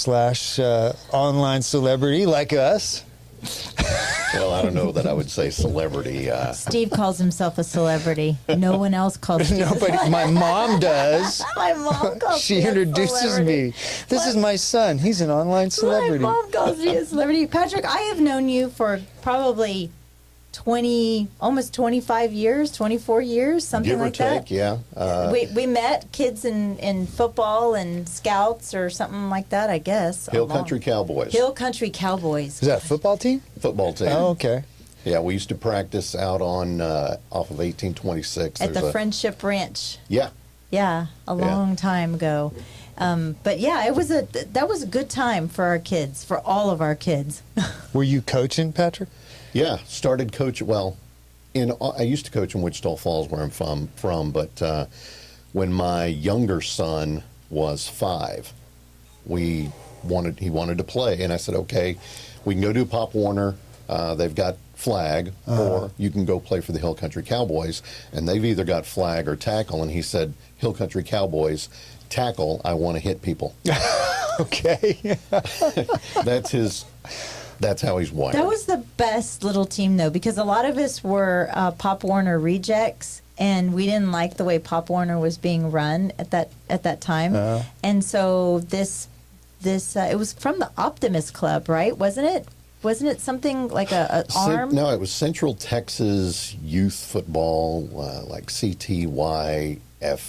/ online celebrity like us. Well, I don't know that I would say celebrity. Steve calls himself a celebrity. No one else calls him. Nobody. My mom does. My mom calls She me a introduces celebrity. me. This is my son. He's an online celebrity. My mom calls me a celebrity. Patrick, I have known you for probably almost 25 years, 24 years, something Give or like take, that. yeah. We met kids in football and scouts or something like that, I guess. Hill Country Cowboys. Hill Country Cowboys. Is that a football team? Football team. Oh, okay. Yeah, we used to practice out on off of 1826. At the Friendship Ranch. Yeah. Yeah, a long time ago. But yeah, that was a good time for our kids, for all of our kids. Were you coaching, Patrick? Yeah, started coaching. Well, I used to coach in Wichita Falls, where I'm from. But when my younger son was 5, he wanted to play, and I said, okay, we can go do Pop Warner. They've got flag, or you can go play for the Hill Country Cowboys, and they've either got flag or tackle. And he said, Hill Country Cowboys, tackle. I want to hit people. Okay. That's how he's wired. That was the best little team, though, because a lot of us were Pop Warner rejects, and we didn't like the way Pop Warner was being run at that time. And so this it was from the Optimist Club, right? Wasn't it? Wasn't it something like an arm? No, it was Central Texas Youth Football, like CTYF.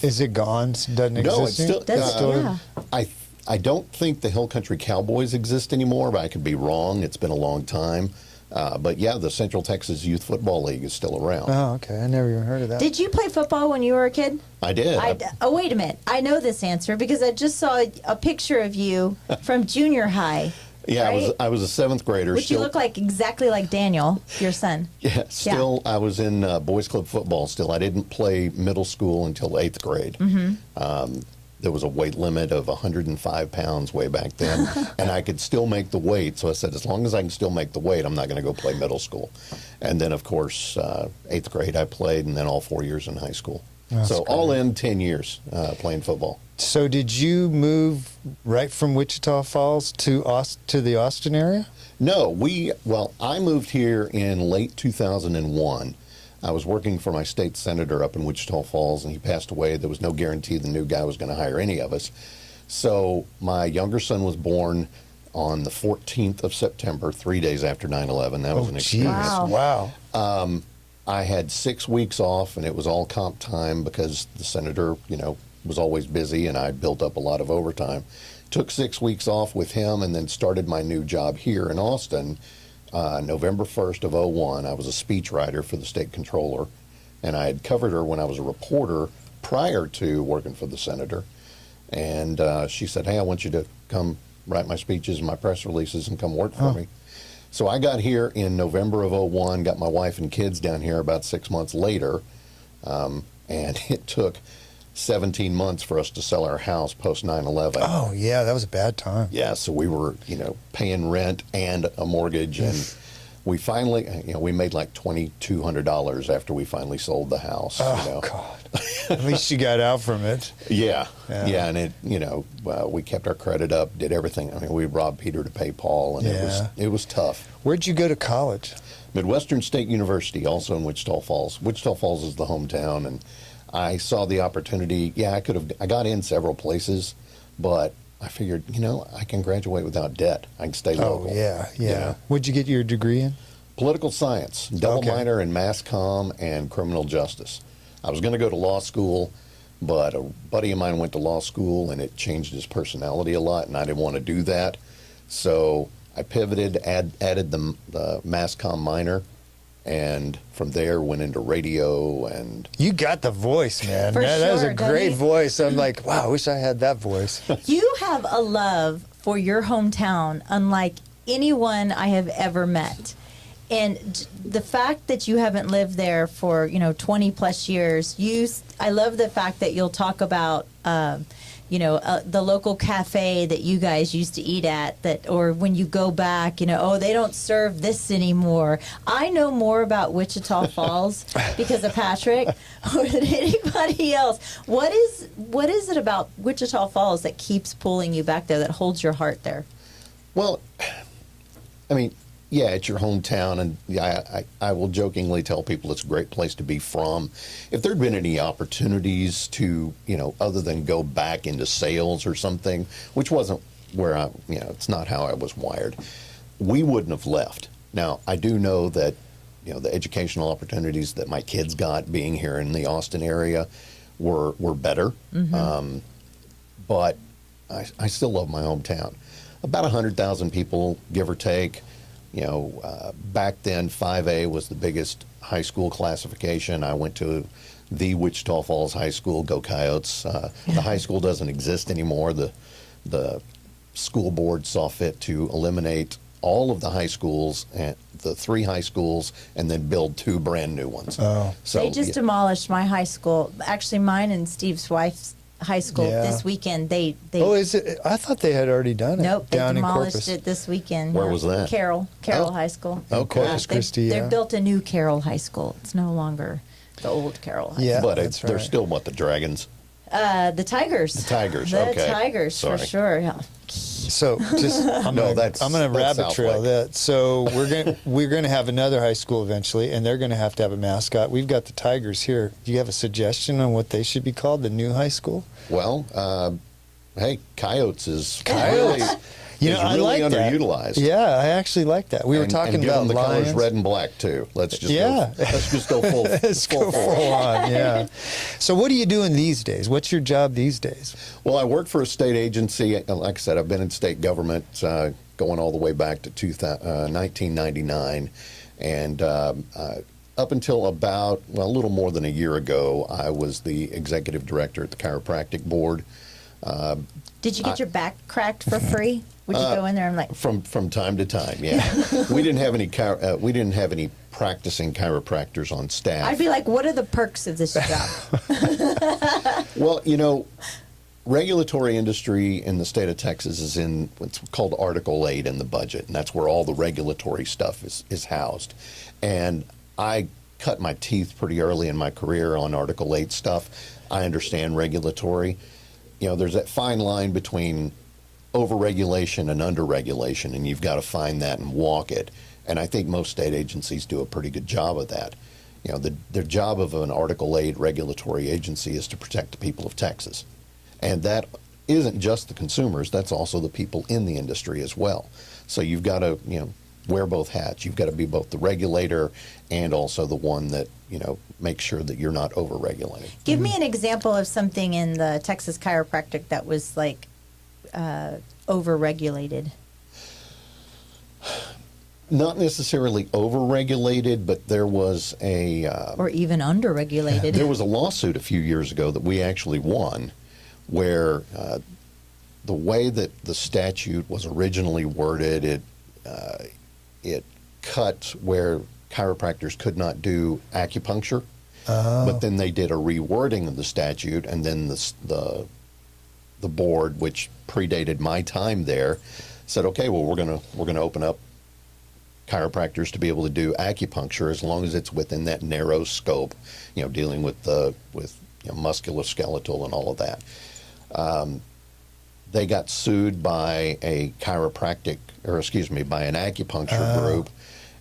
Is it gone? Doesn't exist? No, it's still. yeah. I don't think the Hill Country Cowboys exist anymore, but I could be wrong. It's been a long time. But yeah, the Central Texas Youth Football League is still around. Oh, okay. I never even heard of that. Did you play football when you were a kid? I did. Oh, wait a minute. I know this answer because I just saw a picture of you from junior high. Yeah, right? I was a 7th grader. Which you look like exactly like Daniel, your son. Yeah, still, I was in boys club football still. I didn't play middle school until 8th grade. Mm-hmm. There was a weight limit of 105 pounds way back then, and I could still make the weight. So I said, as long as I can still make the weight, I'm not going to go play middle school. And then, of course, 8th grade I played, and then all 4 years in high school. That's so great. all in 10 years playing football. So did you move right from Wichita Falls to the Austin area? No, I moved here in late 2001. I was working for my state senator up in Wichita Falls, and he passed away. There was no guarantee the new guy was going to hire any of us. So my younger son was born on the 14th of September, 3 days after 9/11. That was an experience. Wow. I had 6 weeks off, and it was all comp time because the senator, was always busy, and I built up a lot of overtime. Took 6 weeks off with him, and then started my new job here in Austin. November 1st of 01, I was a speechwriter for the state controller, and I had covered her when I was a reporter prior to working for the senator. And she said, hey, I want you to come write my speeches and my press releases and come work for me. So I got here in November of 01, got my wife and kids down here about 6 months later, and it took 17 months for us to sell our house post 9/11. Oh, yeah, that was a bad time. Yeah, so we were, paying rent and a mortgage, and we finally, we made like $2,200 after we finally sold the house. Oh, God. At least you got out from it. Yeah, and it, we kept our credit up, did everything. I mean, we robbed Peter to pay Paul, and it was tough. Where'd you go to college? Midwestern State University, also in Wichita Falls. Wichita Falls is the hometown, and I saw the opportunity. Yeah, I got in several places, but I figured, I can graduate without debt. I can stay local. Oh, yeah. What'd you get your degree in? Political science, double minor in mass comm and criminal justice. I was going to go to law school, but a buddy of mine went to law school, and it changed his personality a lot, and I didn't want to do that. So I pivoted, added the mass comm minor, and from there went into radio. And you got the voice, man. For that was a sure, great Danny. voice. I'm like, wow, I wish I had that voice. You have a love for your hometown unlike anyone I have ever met. And the fact that you haven't lived there for 20 plus years, I love the fact that you'll talk about the local cafe that you guys used to eat at, that, or when you go back, oh, they don't serve this anymore. I know more about Wichita Falls because of Patrick more than anybody else. What is it about Wichita Falls that keeps pulling you back there, that holds your heart there? Well, I mean, yeah, it's your hometown, and yeah, I will jokingly tell people it's a great place to be from. If there'd been any opportunities to, other than go back into sales or something, which wasn't where it's not how I was wired, we wouldn't have left. Now, I do know that, the educational opportunities that my kids got being here in the Austin area were better. Mm-hmm. But I still love my hometown. About 100,000 people, give or take. Back then, 5A was the biggest high school classification. I went to the Wichita Falls High School, go Coyotes. The high school doesn't exist anymore. The school board saw fit to eliminate all of the high schools, and the 3 high schools, and then build 2 brand new ones. Oh. So they just demolished my high school. Actually, mine and Steve's wife's high school this weekend. They Oh, is it? I thought they had already done it. Nope, they down in demolished Corpus. it this weekend. Where was that? Carroll High School. Oh, Corpus Christi. They Yeah. built a new Carroll High School. It's no longer the old Carroll High Yeah, but that's they're right. still the Dragons. The Tigers. The Tigers, The okay. Tigers, Sorry. for sure. Yeah. So just I'm No, gonna, that's- I'm going to that's rabbit trail South that. So we're going to have another high school eventually, and they're going to have a mascot. We've got the Tigers here. Do you have a suggestion on what they should be called? The new high school? Well, hey, Coyotes is Coyotes. really, You know, is I really like that. underutilized. Yeah, I actually like that. We were And talking give about them the Lions. colors red and black too. Let's just let's just go full. Let's go full on. Yeah. So what are you doing these days? What's your job these days? Well, I work for a state agency. Like I said, I've been in state government going all the way back to 1999, and up until about a little more than a year ago, I was the executive director at the chiropractic board. Did you get your back cracked for free? Would you go in there and From time to time, yeah. we didn't have any practicing chiropractors on staff. I'd be like, what are the perks of this job? Well, regulatory industry in the state of Texas is in what's called Article 8 in the budget, and that's where all the regulatory stuff is housed. And I cut my teeth pretty early in my career on Article 8 stuff. I understand regulatory. There's that fine line between overregulation and underregulation, and you've got to find that and walk it. And I think most state agencies do a pretty good job of that. The job of an Article 8 regulatory agency is to protect the people of Texas. And that isn't just the consumers, that's also the people in the industry as well. So you've got to, wear both hats. You've got to be both the regulator and also the one that, makes sure that you're not over-regulating. Give me an example of something in the Texas chiropractic that was over-regulated. Not necessarily over-regulated, but there was Or even under-regulated. there was a lawsuit a few years ago that we actually won, where the way that the statute was originally worded, it cut where chiropractors could not do acupuncture, but then they did a rewording of the statute, and then the board, which predated my time there, said, okay, well, we're gonna open up chiropractors to be able to do acupuncture as long as it's within that narrow scope, dealing with musculoskeletal and all of that. They got sued by a by an acupuncture group,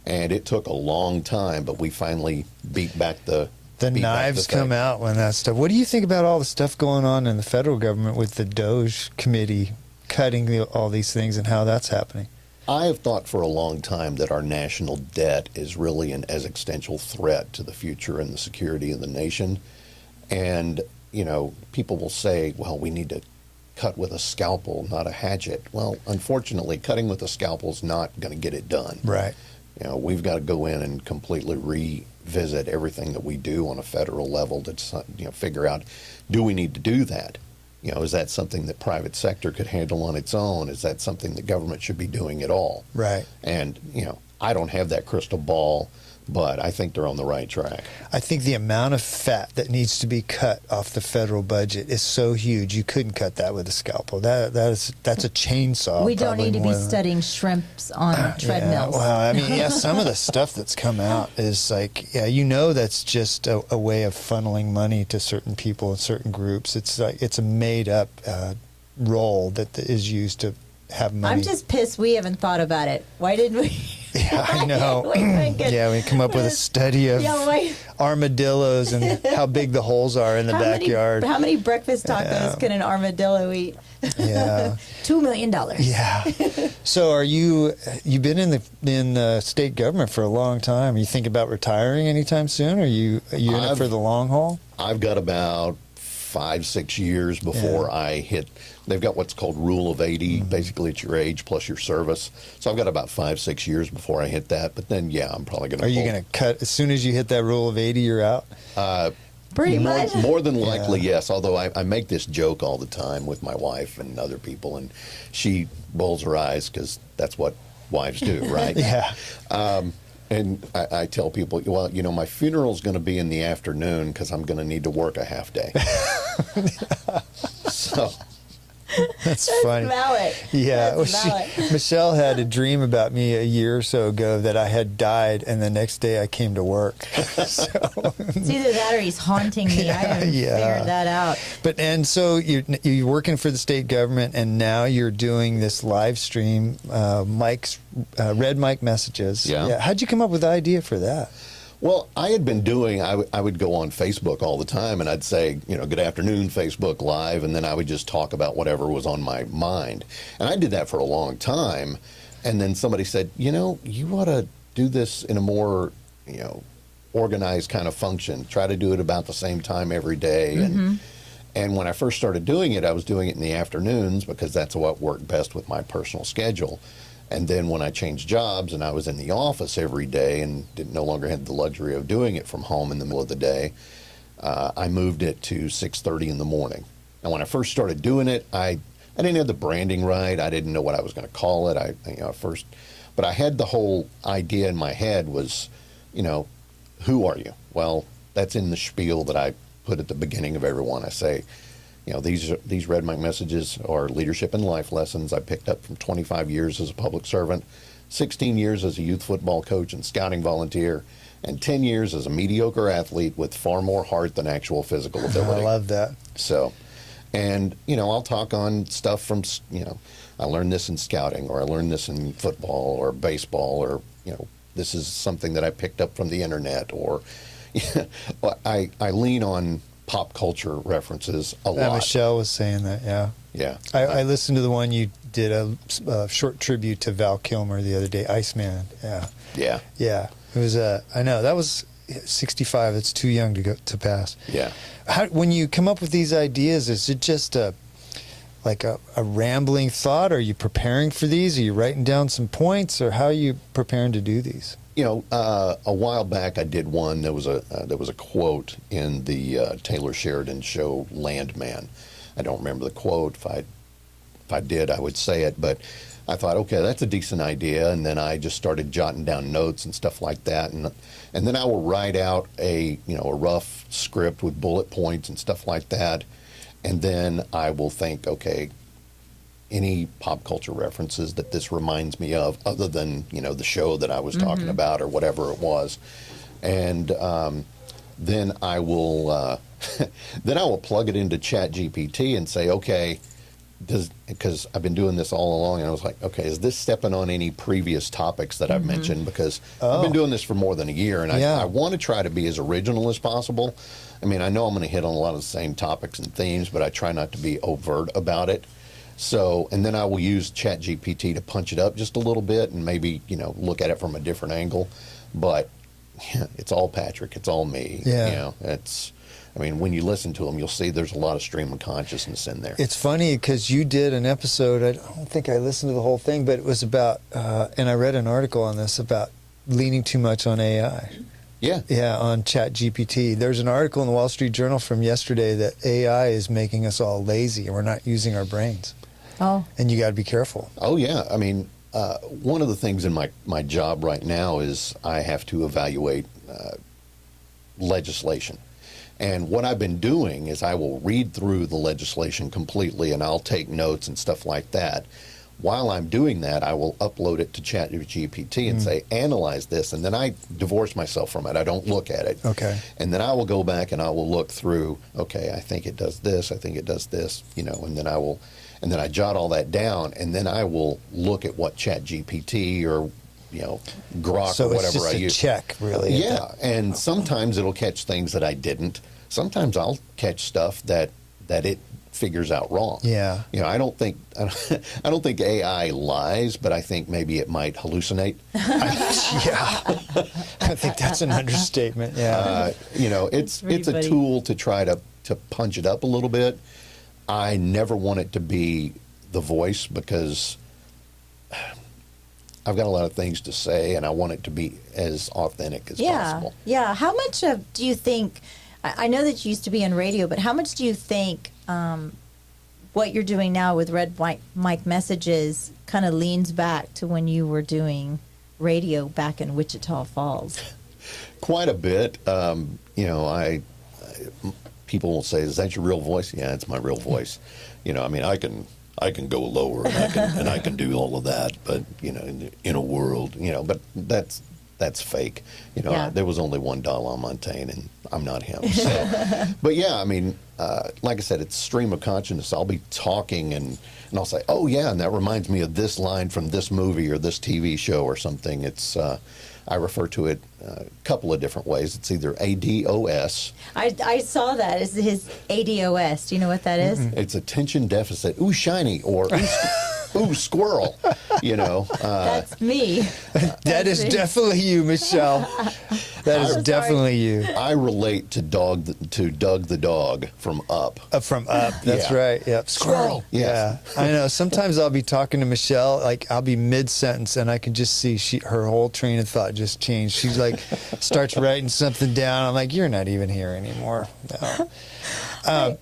and it took a long time, but we finally beat back the knives thing. come out when that stuff. What do you think about all the stuff going on in the federal government with the DOJ committee cutting all these things and how that's happening? I have thought for a long time that our national debt is really an existential threat to the future and the security of the nation. And, people will say, well, we need to cut with a scalpel, not a hatchet. Well, unfortunately, cutting with a scalpel is not going to get it done. Right. We've got to go in and completely revisit everything that we do on a federal level to, figure out, do we need to do that? Is that something that private sector could handle on its own? Is that something the government should be doing at all? Right. And, I don't have that crystal ball, but I think they're on the right track. I think the amount of fat that needs to be cut off the federal budget is so huge. You couldn't cut that with a scalpel. That's a chainsaw. We don't probably need to be more than- studying shrimps on treadmills. Yeah, well, I mean, yeah, some of the stuff that's come out is like, yeah, you know, that's just a way of funneling money to certain people and certain groups. It's like it's a made up role that is used to have money. I'm just pissed we haven't thought about it. Why didn't we? Yeah, I know. Why didn't we Yeah, we come up with a study of armadillos and how big the holes are in the backyard. How many breakfast tacos can an armadillo eat? Yeah. $2 million. Yeah. So you've been in the state government for a long time. You think about retiring anytime soon? Are you in it for the long haul? I've got about 5-6 years before I hit. They've got what's called Rule of 80. Basically, it's your age plus your service. So I've got about 5-6 years before I hit that. But then, yeah, I'm probably going to. Are you going to cut as soon as you hit that Rule of 80? You're out. Pretty much. More than likely, yes. Although I make this joke all the time with my wife and other people, and she rolls her eyes because that's what wives do, right? Yeah. And I tell people, well, you know, my funeral's going to be in the afternoon because I'm going to need to work a half day. So. That's funny. Valid. Yeah, That's valid. Michelle had a dream about me a year or so ago that I had died, and the next day I came to work. So, It's either that or he's haunting me. I haven't figured that out. So you're working for the state government, and now you're doing this live stream, Red Mike Messages. Yeah. How'd you come up with the idea for that? Well, I had been doing, I would go on Facebook all the time and I'd say, you know, good afternoon, Facebook Live, and then I would just talk about whatever was on my mind. And I did that for a long time. And then somebody said, you know, you ought to do this in a more, you know, organized kind of function. Try to do it about the same time every day. And when I first started doing it, I was doing it in the afternoons because that's what worked best with my personal schedule. And then when I changed jobs and I was in the office every day and no longer had the luxury of doing it from home in the middle of the day, I moved it to 6:30 in the morning. And when I first started doing it, I didn't have the branding right. I didn't know what I was going to call it. But I had the whole idea in my head was, you know, who are you? Well, that's in the spiel that I put at the beginning of every one. I say, you know, these Red Mike Messages are leadership and life lessons I picked up from 25 years as a public servant, 16 years as a youth football coach and scouting volunteer, and 10 years as a mediocre athlete with far more heart than actual physical ability. I love that. So, and, you know, I'll talk on stuff from, you know, I learned this in scouting, or I learned this in football or baseball, or, you know, this is something that I picked up from the internet, or I lean on pop culture references a lot. Michelle was saying that, yeah. Yeah. I listened to the one you did, a short tribute to Val Kilmer the other day, Iceman. Yeah. Yeah. Yeah. It was, I know, that was 65. It's too young to pass. Yeah. When you come up with these ideas, is it just a rambling thought? Are you preparing for these? Are you writing down some points, or how are you preparing to do these? You know, a while back I did one. There was a quote in the Taylor Sheridan show, Landman. I don't remember the quote. If I did, I would say it. But I thought, okay, that's a decent idea. And then I just started jotting down notes and stuff like that. And then I will write out a rough script with bullet points and stuff like that. And then I will think, okay, any pop culture references that this reminds me of, other than, you know, the show that I was talking about or whatever it was. And then I will plug it into ChatGPT and say, okay, because I've been doing this all along, and I was like, okay, is this stepping on any previous topics that I've mentioned? Because I've been doing this for more than a year, and I want to try to be as original as possible. I mean, I know I'm going to hit on a lot of the same topics and themes, but I try not to be overt about it. So, and then I will use ChatGPT to punch it up just a little bit and maybe, you know, look at it from a different angle. But it's all Patrick. It's all me. Yeah. You know, I mean, when you listen to them, you'll see there's a lot of stream of consciousness in there. It's funny because you did an episode, I don't think I listened to the whole thing, but it was about, and I read an article on this, about leaning too much on AI. Yeah. Yeah, on ChatGPT. There's an article in the Wall Street Journal from yesterday that AI is making us all lazy and we're not using our brains. Oh. And you got to be careful. Oh, yeah. I mean, one of the things in my job right now is I have to evaluate legislation. And what I've been doing is I will read through the legislation completely, and I'll take notes and stuff like that. While I'm doing that, I will upload it to ChatGPT and say, analyze this, and then I divorce myself from it. I don't look at it. Okay. And then I will go back and I will look through, okay, I think it does this, I think it does this, you know, and then I jot all that down, and then I will look at what ChatGPT or, you know, Grok So or whatever it's just I a use. check, really. Yeah, and sometimes it'll catch things that I didn't. Sometimes I'll catch stuff that it figures out wrong. Yeah. You know, I don't think AI lies, but I think maybe it might hallucinate. Yeah. I think that's an understatement. Yeah. You know, it's a Everybody. tool to try to punch it up a little bit. I never want it to be the voice because I've got a lot of things to say, and I want it to be as authentic as possible. Yeah. How much do you think? I know that you used to be in radio, but how much do you think what you're doing now with Red Mike Messages kind of leans back to when you were doing radio back in Wichita Falls? Quite a bit. You know, people will say, "Is that your real voice?" Yeah, it's my real voice. You know, I mean, I can go lower and I can do all of that, but you know, in a world, you know, but that's fake. You know, Yeah. there was only one Dalai Montaigne, and I'm not him. So, but yeah, I mean, like I said, it's stream of consciousness. I'll be talking and I'll say, "Oh yeah," and that reminds me of this line from this movie or this TV show or something. It's I refer to it a couple of different ways. It's either ADOS. I saw that. It's his ADOS. Do you know what that is? It's attention deficit. Ooh, shiny, or ooh, squirrel. You know. That's me. That is definitely you, Michelle. That is sorry. definitely you. I relate to Doug the dog from Up. From Up. That's Yeah. right. Yep. Squirrel. Yeah. Yes. I know. Sometimes I'll be talking to Michelle, like I'll be mid-sentence and I can just see her whole train of thought just changed. She's like, starts writing something down. I'm like, you're not even here anymore. No.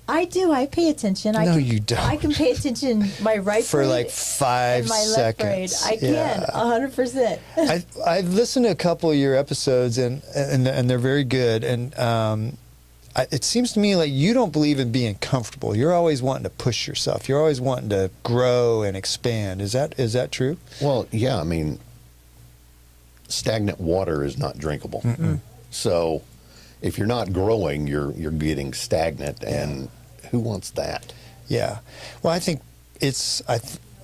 I do. I pay attention. No, you don't. I can pay attention my right For brain like 5 and my left brain. seconds. I can 100%. I've listened to a couple of your episodes and they're very good. And it seems to me like you don't believe in being comfortable. You're always wanting to push yourself. You're always wanting to grow and expand. Is that true? Well, yeah. I mean, stagnant water is not drinkable. So, if you're not growing, you're getting stagnant, and who wants that? Yeah. Well, I think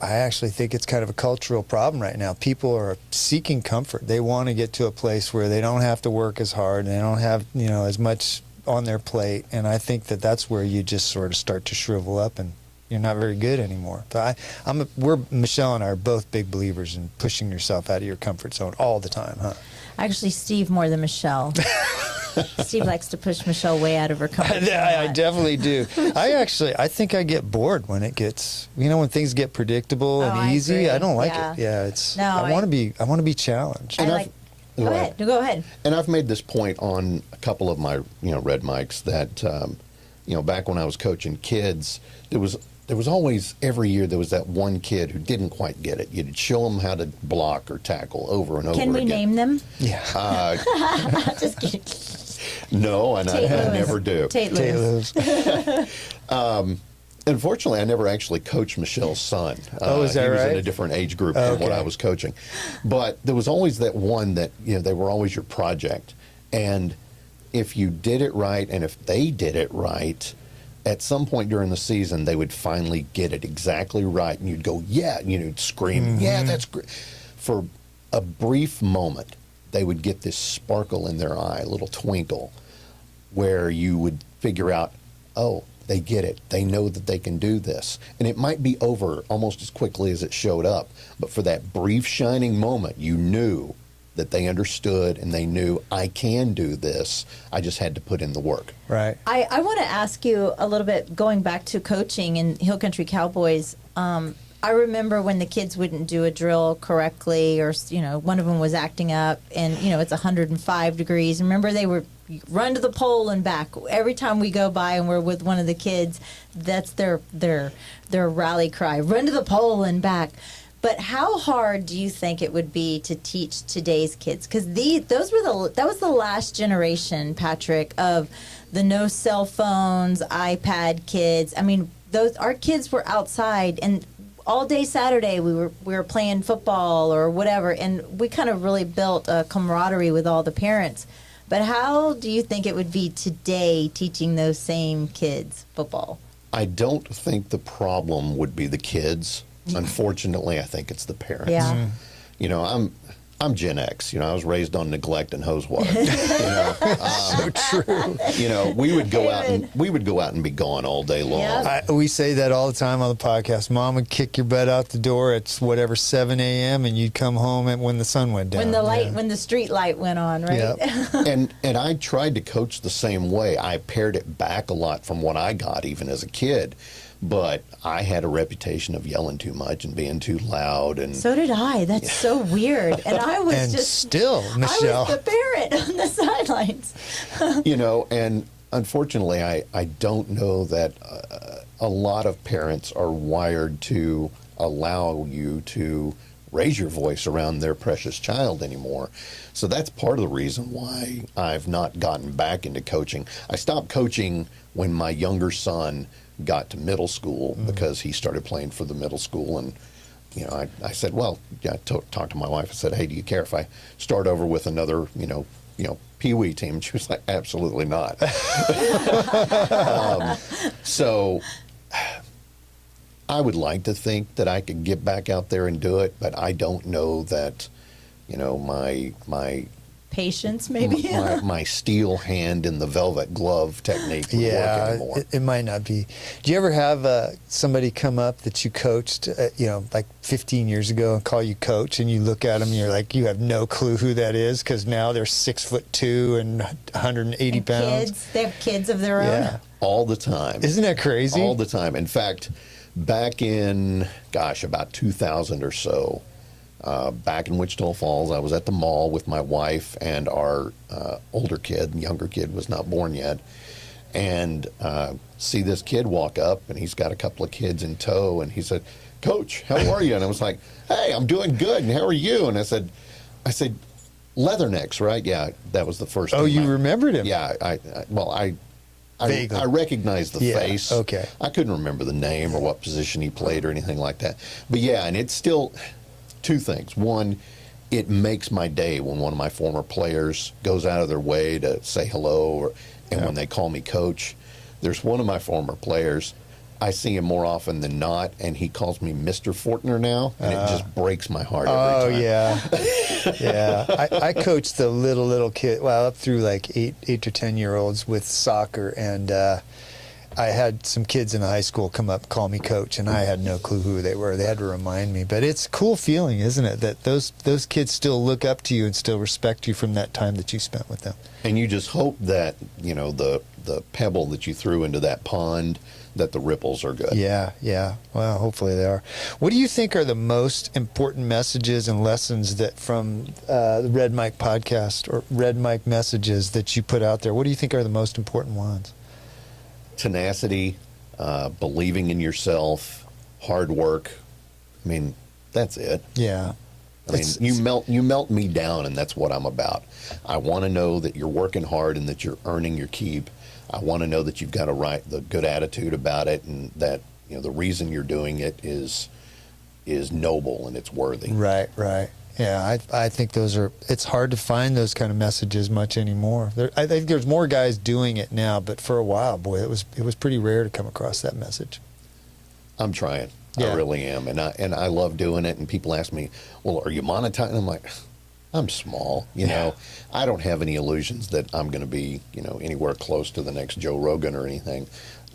I actually think it's kind of a cultural problem right now. People are seeking comfort. They want to get to a place where they don't have to work as hard and they don't have, you know, as much on their plate. And I think that that's where you just sort of start to shrivel up and you're not very good anymore. But Michelle and I are both big believers in pushing yourself out of your comfort zone all the time, huh? Actually, Steve more than Michelle. Steve likes to push Michelle way out of her comfort zone. I definitely do. I think I get bored when it gets, when things get predictable and I easy. agree. I don't like Yeah. it. Yeah, No, I want to be challenged. And I I've- like. Go ahead. No, go ahead. And I've made this point on a couple of my, Red Mics that, back when I was coaching kids, there was always, every year, there was that one kid who didn't quite get it. You'd show them how to block or tackle over and over Can we again. name them? Yeah. Just kidding. No, and I Tate Lewis. never do. Tate Tate Lewis. Lewis. Unfortunately, I never actually coached Michelle's son. Oh, is that he was in right? a different age group than what Okay. I was coaching. But there was always that one that, they were always your project. And if you did it right and if they did it right, at some point during the season, they would finally get it exactly right. And you'd go, yeah, and you'd scream, yeah, that's great. For a brief moment, they would get this sparkle in their eye, a little twinkle, where you would figure out, oh, they get it. They know that they can do this. And it might be over almost as quickly as it showed up. But for that brief shining moment, you knew that they understood and they knew, I can do this. I just had to put in the work. Right. I want to ask you a little bit, going back to coaching in Hill Country Cowboys. I remember when the kids wouldn't do a drill correctly, or one of them was acting up, and it's 105 degrees. Remember, they were run to the pole and back. Every time we go by and we're with one of the kids, that's their rally cry: run to the pole and back. But how hard do you think it would be to teach today's kids? Because that was the last generation, Patrick, of the no cell phones, iPad kids. I mean, our kids were outside, and all day Saturday we were playing football or whatever, and we kind of really built a camaraderie with all the parents. But how do you think it would be today teaching those same kids football? I don't think the problem would be the kids. Unfortunately, I think it's the parents. Yeah. You know, I'm Gen X. You know, I was raised on neglect and hose water. So true. You know, we would go out and be gone all day long. Yep. We say that all the time on the podcast. Mom would kick your butt out the door at whatever 7 a.m. and you'd come home when the sun went down. When the street light went on, right? Yep. and I tried to coach the same way. I pared it back a lot from what I got even as a kid. But I had a reputation of yelling too much and being too loud, and so did I. That's so weird. And I was and just still, Michelle. I was the parent on the sidelines. You know, and unfortunately, I don't know that a lot of parents are wired to allow you to raise your voice around their precious child anymore. So that's part of the reason why I've not gotten back into coaching. I stopped coaching when my younger son got to middle school because he started playing for the middle school, and you know, I said, well, I talked to my wife. I said, hey, do you care if I start over with another, you know, Pee-wee team? And she was like, absolutely not. So I would like to think that I could get back out there and do it, but I don't know that, you know, my patience, maybe. my steel hand in the velvet glove technique would work anymore. It might not be. Do you ever have somebody come up that you coached, like 15 years ago, and call you coach, and you look at them and you're like, you have no clue who that is, because now they're 6'2" and 180 pounds. They have kids of their own. Yeah. All the time. Isn't that crazy? All the time. In fact, back in, about 2000 or so, back in Wichita Falls, I was at the mall with my wife and our younger kid was not born yet, and see this kid walk up, and he's got a couple of kids in tow, and he said, Coach, how are you? And I was like, hey, I'm doing good, and how are you? And I said, Leathernecks, right? Yeah, that was the first Oh, time you remembered him? Yeah, Vaguely. I recognized the face. Okay. I couldn't remember the name or what position he played or anything like that. But yeah, and it's still two things. One, it makes my day when one of my former players goes out of their way to say hello, and when they call me coach. There's one of my former players, I see him more often than not, and he calls me Mr. Fortner now, and it just breaks my heart every time. Yeah. I coached the little kid, up through like 8 to 10-year-olds with soccer, and I had some kids in high school come up, call me coach, and I had no clue who they were. They had to remind me. But it's a cool feeling, isn't it, that those kids still look up to you and still respect you from that time that you spent with them. And you just hope that, the pebble that you threw into that pond, that the ripples are good. Yeah. Well, hopefully they are. What do you think are the most important messages and lessons that from the Red Mike podcast or Red Mike messages that you put out there? What do you think are the most important ones? Tenacity, believing in yourself, hard work. I mean, that's it. Yeah. I mean, you melt me down, and that's what I'm about. I want to know that you're working hard and that you're earning your keep. I want to know that you've got the good attitude about it, and that the reason you're doing it is noble and it's worthy. Right. Yeah, I think it's hard to find those kind of messages much anymore. I think there's more guys doing it now, but for a while, boy, it was pretty rare to come across that message. I'm trying. Yeah. I really am, and I love doing it. And people ask me, "Well, are you monetizing?" I'm like, I'm small. You know, I don't have any illusions that I'm going to be, anywhere close to the next Joe Rogan or anything.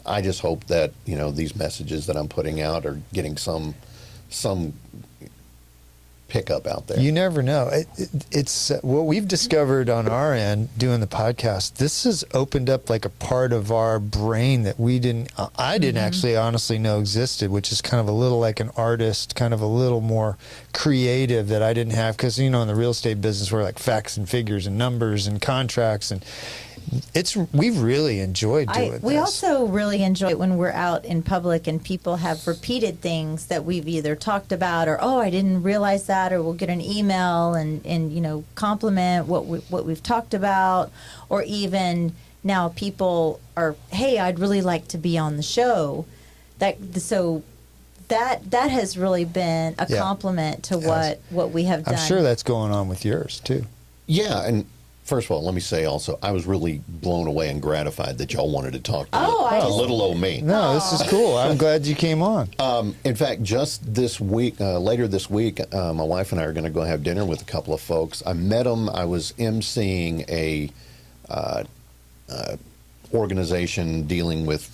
I just hope that, these messages that I'm putting out are getting some pickup out there. You never know. It's what we've discovered on our end doing the podcast. This has opened up like a part of our brain that I didn't actually honestly know existed, which is kind of a little like an artist, kind of a little more creative that I didn't have, because in the real estate business we're like facts and figures and numbers and contracts, and we've really enjoyed doing We this. also really enjoy it when we're out in public and people have repeated things that we've either talked about or, oh, I didn't realize that, or we'll get an email and compliment what we've talked about, or even now people are, hey, I'd really like to be on the show. That has really been a compliment to what we have done. I'm sure that's going on with yours too. Yeah, and first of all, let me say also, I was really blown away and gratified that y'all wanted to talk to little old me. No, this is cool. I'm glad you came on. In fact, just this week, later this week, my wife and I are going to go have dinner with a couple of folks. I met them. I was emceeing a organization dealing with,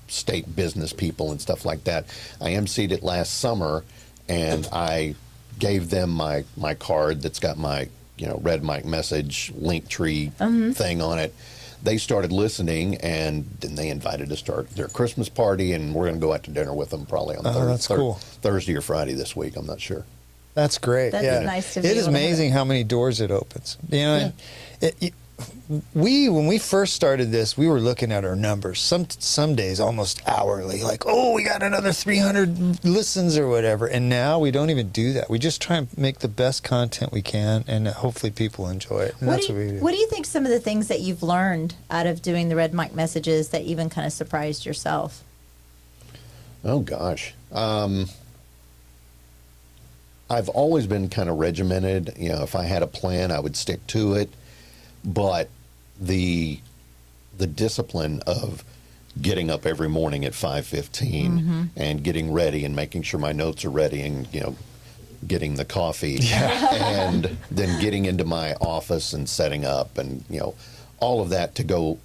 state business people and stuff like that. I emceed it last summer, and I gave them my card that's got my Red Mike message link tree thing on it. They started listening, and then they invited to start their Christmas party, and we're going to go out to dinner with them probably on Thursday or Friday this week. I'm not sure. That's great. That's nice to be It is amazing how many doors it opens. When we first started this, we were looking at our numbers. Some days almost hourly, like, oh, we got another 300 listens or whatever. And now we don't even do that. We just try and make the best content we can, and hopefully people enjoy it. And that's what we do. What do you think some of the things that you've learned out of doing the Red Mike messages that even kind of surprised yourself? Oh gosh. I've always been kind of regimented. If I had a plan, I would stick to it. But the discipline of getting up every morning at 5:15 and getting ready and making sure my notes are ready and getting the coffee and then getting into my office and setting up and all of that to go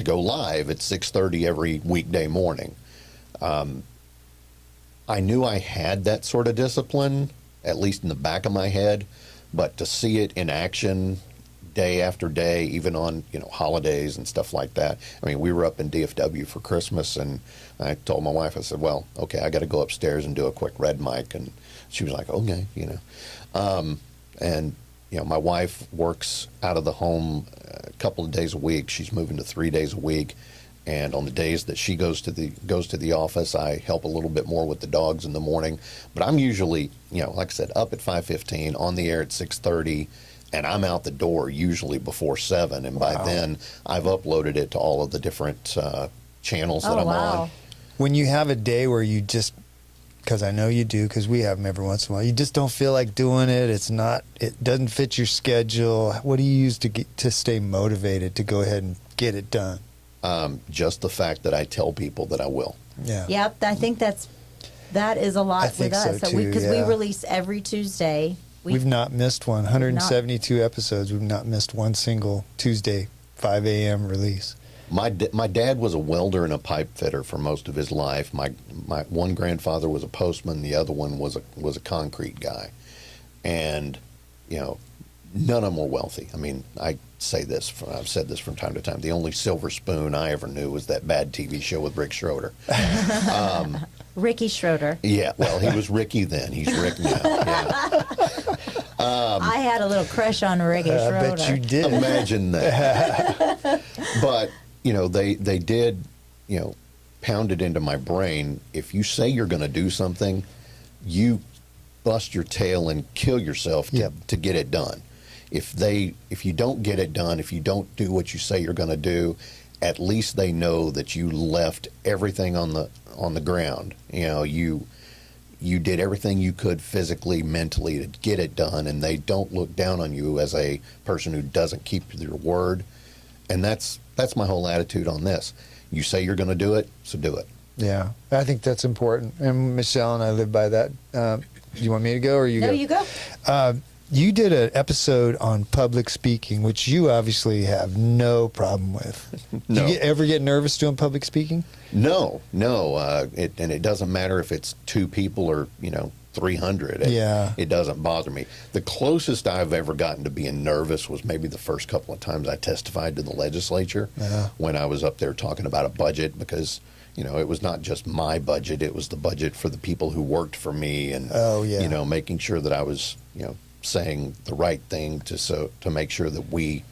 live at 6:30 every weekday morning. I knew I had that sort of discipline, at least in the back of my head, but to see it in action day after day, even on holidays and stuff like that. I mean, we were up in DFW for Christmas, and I told my wife, I said, well, okay, I got to go upstairs and do a quick Red Mic, and she was like, okay, and my wife works out of the home a couple of days a week. She's moving to 3 days a week, and on the days that she goes to the office, I help a little bit more with the dogs in the morning. But I'm usually, like I said, up at 5:15, on the air at 6:30. And I'm out the door usually before 7, and by then I've uploaded it to all of the different channels that I'm on. When you have a day where you just, because I know you do, because we have them every once in a while, you just don't feel like doing it. It doesn't fit your schedule. What do you use to stay motivated to go ahead and get it done? Just the fact that I tell people that I will. Yeah. Yep. I think that is a lot with us. So too, because we release every Tuesday. We've not missed one. 172 episodes. We've not missed one single Tuesday 5 a.m. release. My dad was a welder and a pipe fitter for most of his life. My one grandfather was a postman. The other one was a concrete guy, and none of them were wealthy. I mean, I've said this from time to time. The only silver spoon I ever knew was that bad TV show with Rick Schroeder. Ricky Schroeder. Yeah, well, he was Ricky then. He's Rick now. Yeah. I had a little crush on Ricky Schroeder. I bet you did. Imagine that. But, they did, pound it into my brain. If you say you're going to do something, you bust your tail and kill yourself to get it done. If you don't get it done, if you don't do what you say you're going to do, at least they know that you left everything on the ground. You did everything you could physically, mentally to get it done, and they don't look down on you as a person who doesn't keep your word. And that's my whole attitude on this. You say you're going to do it, so do it. Yeah, I think that's important. And Michelle and I live by that. You want me to go or you go? No, you go. You did an episode on public speaking, which you obviously have no problem with. No. Do you ever get nervous doing public speaking? No. And it doesn't matter if it's 2 people or 300. It doesn't bother me. The closest I've ever gotten to being nervous was maybe the first couple of times I testified to the legislature when I was up there talking about a budget, because it was not just my budget; it was the budget for the people who worked for me, and making sure that I was saying the right thing to make sure that we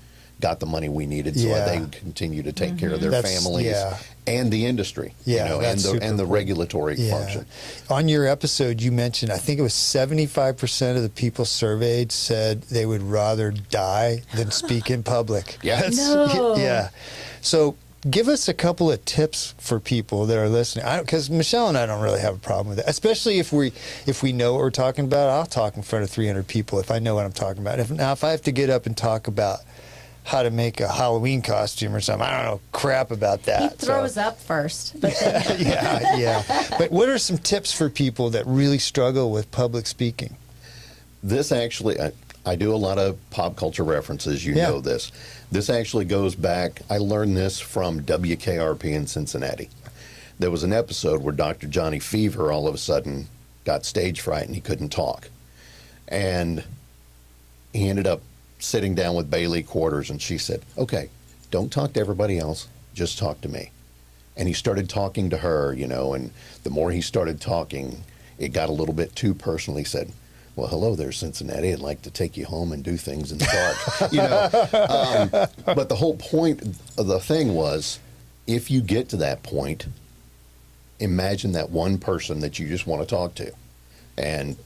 got the money we needed so Yeah. they could continue to take care of their That's- families yeah. and the industry, Yeah, and that's super the cool. regulatory function. On your episode, you mentioned, I think it was 75% of the people surveyed said they would rather die than speak in public. Yeah. No. Yeah. So give us a couple of tips for people that are listening. Because Michelle and I don't really have a problem with it, especially if we know what we're talking about. I'll talk in front of 300 people if I know what I'm talking about. If I have to get up and talk about how to make a Halloween costume or something, I don't know crap about that. He throws up first, but then Yeah. But what are some tips for people that really struggle with public speaking? This actually, I do a lot of pop culture references. You Yeah. know this. This actually goes back. I learned this from WKRP in Cincinnati. There was an episode where Dr. Johnny Fever all of a sudden got stage fright and he couldn't talk. And he ended up sitting down with Bailey Quarters, and she said, "Okay, don't talk to everybody else. Just talk to me." And he started talking to her, and the more he started talking, it got a little bit too personal. He said, "Well, hello there, Cincinnati. I'd like to take you home and do things in the dark." But the whole point of the thing was, if you get to that point, imagine that one person that you just want to talk to. And,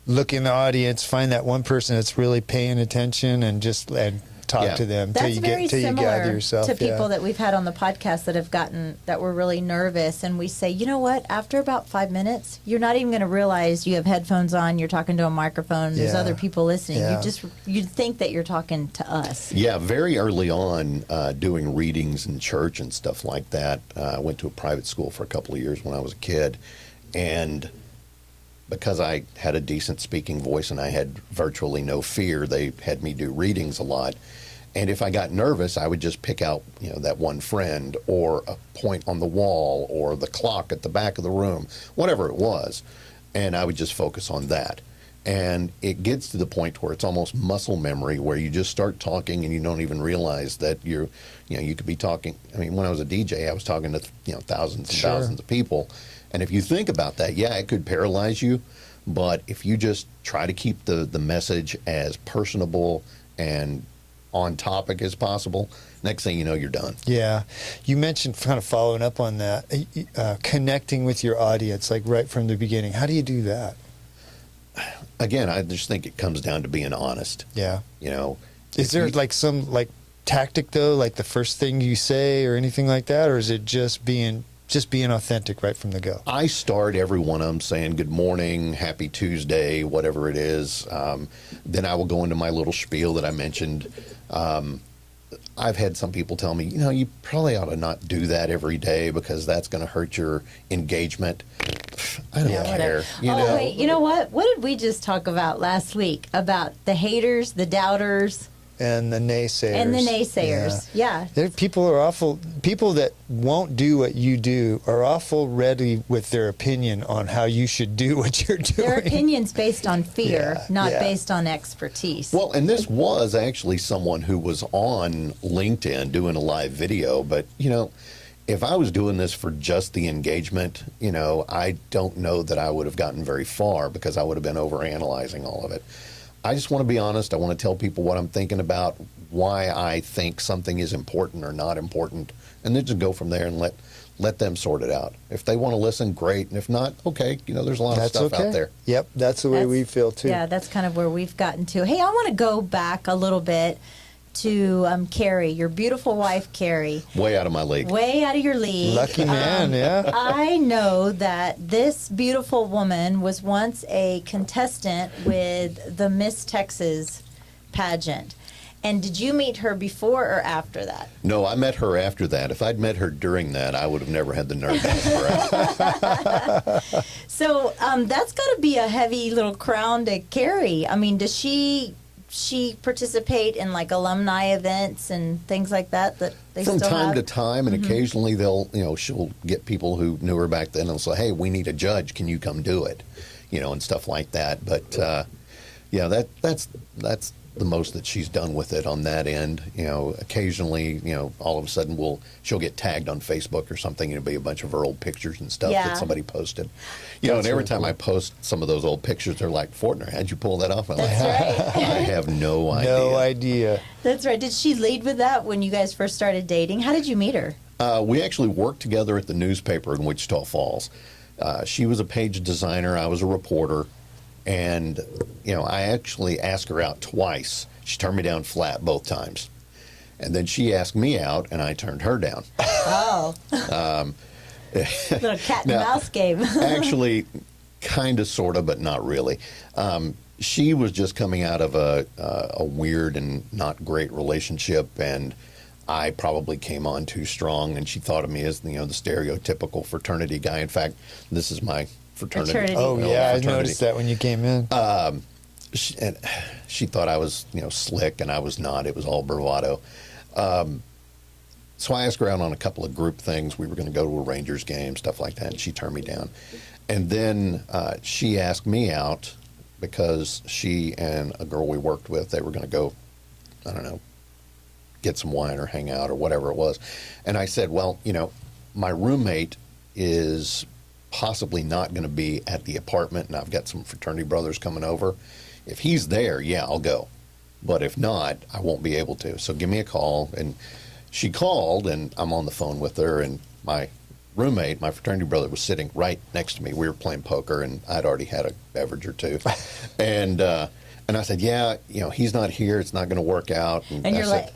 Look in the audience, find that one person that's really paying attention, and talk Yeah. to them till that's you very get till you gather similar yourself. to people Yeah. that we've had on the podcast that were really nervous, and we say, you know what? After about 5 minutes, you're not even going to realize you have headphones on. You're talking to a microphone. There's Yeah. other people listening. Yeah. You think that you're talking to us. yeah, very early on, doing readings in church and stuff like that. I went to a private school for a couple of years when I was a kid. And because I had a decent speaking voice and I had virtually no fear, they had me do readings a lot. And if I got nervous, I would just pick out, that one friend or a point on the wall or the clock at the back of the room, whatever it was. And I would just focus on that. And it gets to the point where it's almost muscle memory, where you just start talking and you don't even realize that you could be talking. I mean, when I was a DJ, I was talking to, thousands and Sure. thousands of people. And if you think about that, yeah, it could paralyze you. But if you just try to keep the message as personable and on topic as possible, next thing you know, you're done. Yeah. You mentioned, kind of following up on that, connecting with your audience, like right from the beginning. How do you do that? Again, I just think it comes down to being honest. Yeah. Is If there you- some tactic though, like the first thing you say or anything like that, or is it just being authentic right from the go? I start every one of them saying good morning, happy Tuesday, whatever it is. Then I will go into my little spiel that I mentioned. I've had some people tell me, you probably ought to not do that every day because that's going to hurt your engagement. I don't care. Oh, wait, you know what? What did we just talk about last week? About the haters, the doubters, And the naysayers. Yeah. People that won't do what you do are awful ready with their opinion on how you should do what you're doing. Their opinions based on fear, Yeah, not yeah. based on expertise. Well, and this was actually someone who was on LinkedIn doing a live video. But, if I was doing this for just the engagement, I don't know that I would have gotten very far because I would have been overanalyzing all of it. I just want to be honest. I want to tell people what I'm thinking about, why I think something is important or not important, and then just go from there and let them sort it out. If they want to listen, great. And if not, okay. There's a lot of stuff out there. Yep, that's the way we feel too. Yeah, that's kind of where we've gotten to. Hey, I want to go back a little bit to Carrie, your beautiful wife, Carrie. Way out of my league. Way out of your league. Lucky man, yeah. I know that this beautiful woman was once a contestant with the Miss Texas pageant. And did you meet her before or after that? No, I met her after that. If I'd met her during that, I would have never had the nerve to ask her out. So that's got to be a heavy little crown to carry. I mean, does she participate in like alumni events and things like that they From still time have? to time, and occasionally she'll get people who knew her back then and say, hey, we need a judge, can you come do it? And stuff like that. But yeah, that's the most that she's done with it on that end. Occasionally, all of a sudden she'll get tagged on Facebook or something, and it'll be a bunch of her old pictures and stuff Yeah. that somebody posted. And every really time cool. I post some of those old pictures, they're like, Fortner, how'd you pull that off? I'm like, That's right. I have no idea. No idea. That's right. Did she lead with that when you guys first started dating? How did you meet her? We actually worked together at the newspaper in Wichita Falls. She was a page designer. I was a reporter. And, I actually asked her out twice. She turned me down flat both times. And then she asked me out, and I turned her down. Oh. Little cat and Now, mouse game. Actually, kind of, sort of, but not really. She was just coming out of a weird and not great relationship, and I probably came on too strong, and she thought of me as the stereotypical fraternity guy. In fact, this is my fraternity. Oh, yeah, I fraternity. noticed that when you came in. She thought I was, slick, and I was not. It was all bravado. So I asked her out on a couple of group things. We were going to go to a Rangers game, stuff like that, and she turned me down. And then she asked me out because she and a girl we worked with, they were going to go, I don't know, get some wine or hang out or whatever it was. And I said, well, my roommate is possibly not going to be at the apartment, and I've got some fraternity brothers coming over. If he's there, yeah, I'll go. But if not, I won't be able to. So give me a call. And she called, and I'm on the phone with her, and my roommate, my fraternity brother, was sitting right next to me. We were playing poker, and I'd already had a beverage or two. And I said, yeah, he's not here. It's not going to work out. And you're like...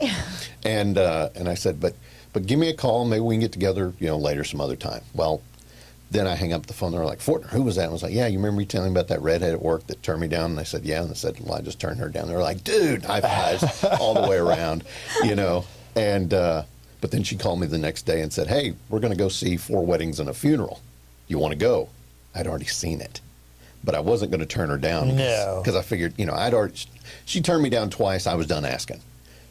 And I said, but give me a call. Maybe we can get together, later some other time. Well, then I hang up the phone. They're like, Fortner, who was that? And I was like, yeah, you remember me telling me about that redhead at work that turned me down? And I said, yeah. And I said, well, I just turned her down. They were like, dude, high fives all the way around, And but then she called me the next day and said, hey, we're going to go see 4 Weddings and a Funeral. You want to go? I'd already seen it. But I wasn't going to turn her down. No. Because I figured, she turned me down twice. I was done asking.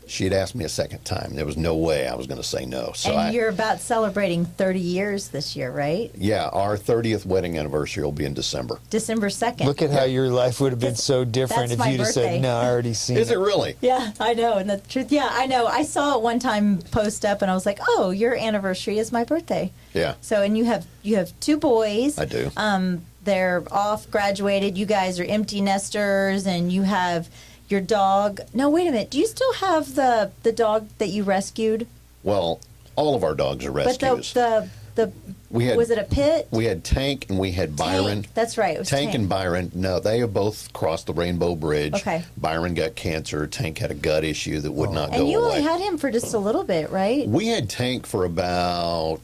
She had asked me a second time. There was no way I was going to say no. So and you're about celebrating 30 years this year, right? Yeah, our 30th wedding anniversary will be in December. December 2nd. Look at how your life would have been so different that's if my you'd have said, birthday. no, I already seen Is it really? Yeah, I know. And the truth, yeah, I know. I saw it one time post up, and I was like, oh, your anniversary is my birthday. Yeah. So, and you have 2 boys. I do. They're off, graduated. You guys are empty nesters, and you have your dog. No, wait a minute. Do you still have the dog that you rescued? Well, all of our dogs are rescues. But the was it a pit? We had Tank and we had Byron. Tank. That's right. It was Tank and Byron. No, they have both crossed the Rainbow Bridge. Okay. Byron got cancer. Tank had a gut issue that would not And go you away. only had him for just a little bit, right? We had Tank for about,